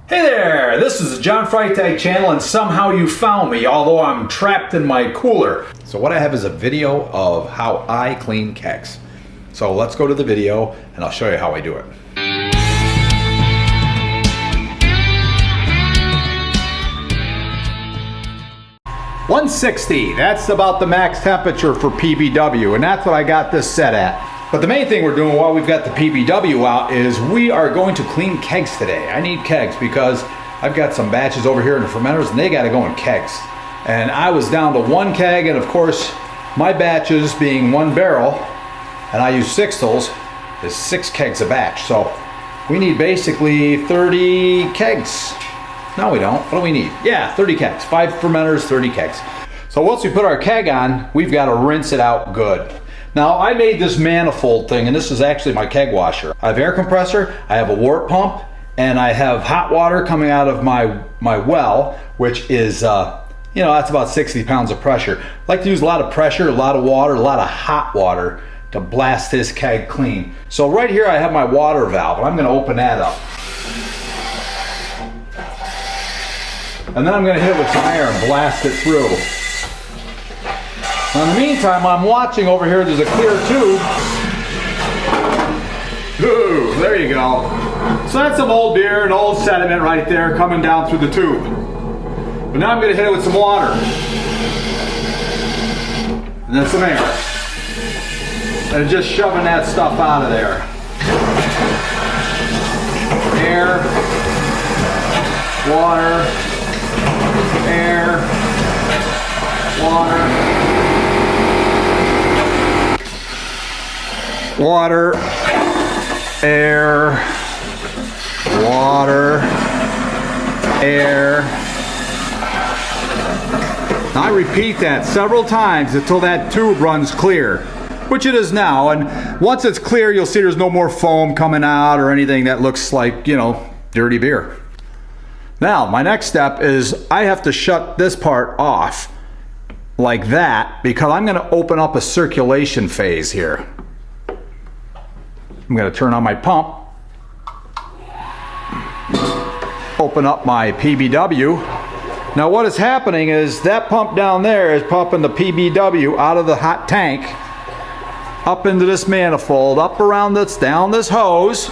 Hey there, this is the John Freitag channel and somehow you found me, although I'm trapped in my cooler. So what I have is a video of how I clean kegs. So let's go to the video and I'll show you how I do it. $160, that's about the max temperature for PBW, and that's what I got this set at. But the main thing we're doing while we've got the PBW out is we are going to clean kegs today. I need kegs because I've got some batches over here in the fermenters and they got to go in kegs. And I was down to one keg, and of course my batches being 1 barrel, and I use sixtels, is 6 kegs a batch. So we need basically 30 kegs. No, we don't. What do we need? Yeah, 30 kegs. 5 fermenters, 30 kegs. So once we put our keg on, we've got to rinse it out good. Now, I made this manifold thing, and this is actually my keg washer. I have air compressor, I have a wart pump, and I have hot water coming out of my well, which is, that's about 60 pounds of pressure. I like to use a lot of pressure, a lot of water, a lot of hot water to blast this keg clean. So right here I have my water valve, and I'm gonna open that up. And then I'm gonna hit it with some air and blast it through. Now in the meantime, I'm watching over here, there's a clear tube. Ooh, there you go. So that's some old beer and old sediment right there coming down through the tube. But now I'm gonna hit it with some water. And then some air. And just shoving that stuff out of there. Air, water, air, water, air, water, air. Now I repeat that several times until that tube runs clear, which it is now. And once it's clear, you'll see there's no more foam coming out or anything that looks like, dirty beer. Now, my next step is I have to shut this part off like that because I'm going to open up a circulation phase here. I'm going to turn on my pump, open up my PBW. Now what is happening is that pump down there is pumping the PBW out of the hot tank up into this manifold, up around this, down this hose,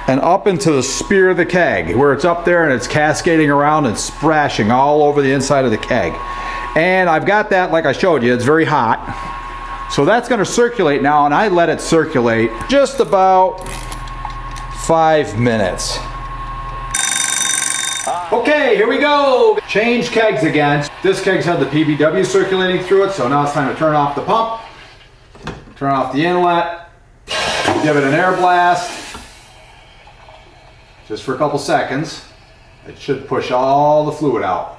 and up into the spear of the keg, where it's up there and it's cascading around and splashing all over the inside of the keg. And I've got that, like I showed you, it's very hot. So that's going to circulate now, and I let it circulate just about 5 minutes. Okay, here we go. Change kegs again. This keg's had the PBW circulating through it, so now it's time to turn off the pump, turn off the inlet, give it an air blast, just for a couple seconds. It should push all the fluid out.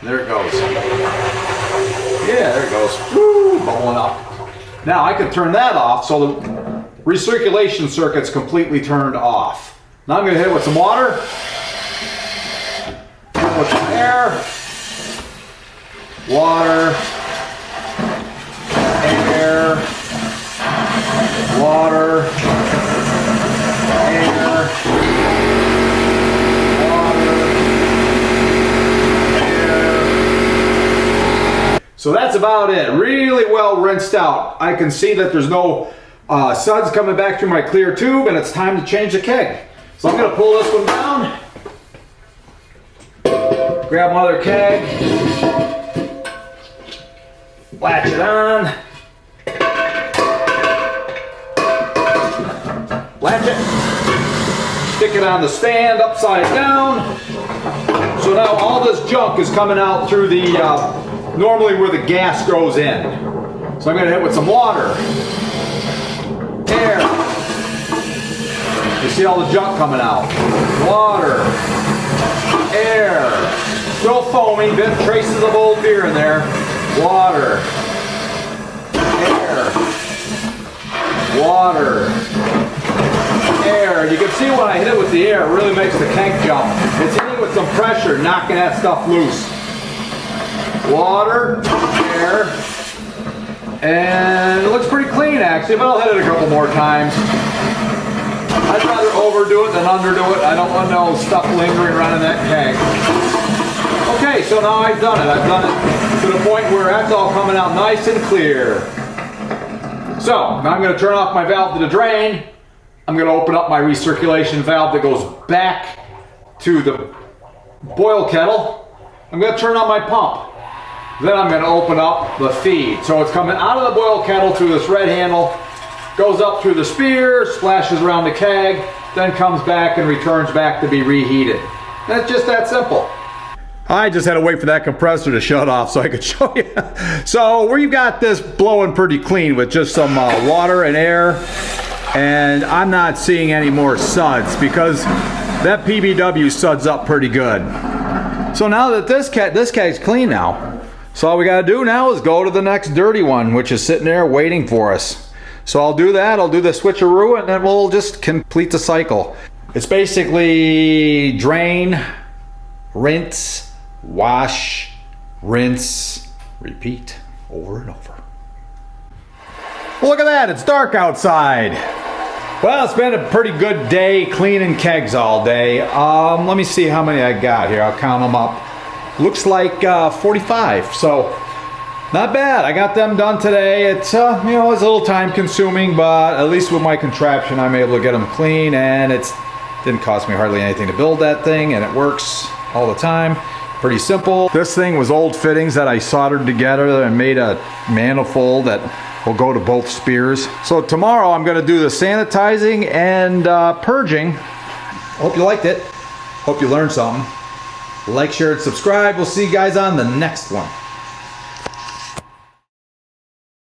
There it goes. Yeah, there it goes. Woo, bubbling up. Now I can turn that off so the recirculation circuit's completely turned off. Now I'm going to hit it with some water, hit it with some air, water, air, water, air, so that's about it. Really well rinsed out. I can see that there's no suds coming back through my clear tube, and it's time to change the keg. So I'm going to pull this one down, grab my other keg, latch it on, latch it, stick it on the stand upside down. So now all this junk is coming out through the normally where the gas goes in. So I'm going to hit with some water, air. You see all the junk coming out. Water, air. Still foamy, bit traces of old beer in there. Water, air, water, air. You can see when I hit it with the air, it really makes the keg jump. It's hitting with some pressure, knocking that stuff loose. Water, air, and it looks pretty clean actually, but I'll hit it a couple more times. I'd rather overdo it than underdo it. I don't want no stuff lingering around in that keg. Okay, so now I've done it. I've done it to the point where that's all coming out nice and clear. So, now I'm going to turn off my valve to the drain. I'm going to open up my recirculation valve that goes back to the boil kettle. I'm going to turn on my pump. Then I'm going to open up the feed. So it's coming out of the boil kettle through this red handle, goes up through the spear, splashes around the keg, then comes back and returns back to be reheated. And it's just that simple. I just had to wait for that compressor to shut off so I could show you. So we've got this blowing pretty clean with just some water and air, and I'm not seeing any more suds because that PBW suds up pretty good. So now that this keg's clean now, so all we gotta do now is go to the next dirty one, which is sitting there waiting for us. So I'll do that, I'll do the switcheroo, and then we'll just complete the cycle. It's basically drain, rinse, wash, rinse, repeat over and over. Well, look at that, it's dark outside. Well, it's been a pretty good day cleaning kegs all day. Let me see how many I got here. I'll count them up. Looks like 45, so not bad. I got them done today. It's you know, it's a little time consuming, but at least with my contraption I'm able to get them clean, and it didn't cost me hardly anything to build that thing, and it works all the time. Pretty simple. This thing was old fittings that I soldered together and made a manifold that will go to both spears. So tomorrow I'm going to do the sanitizing and purging. Hope you liked it. Hope you learned something. Like, share, and subscribe. We'll see you guys on the next one.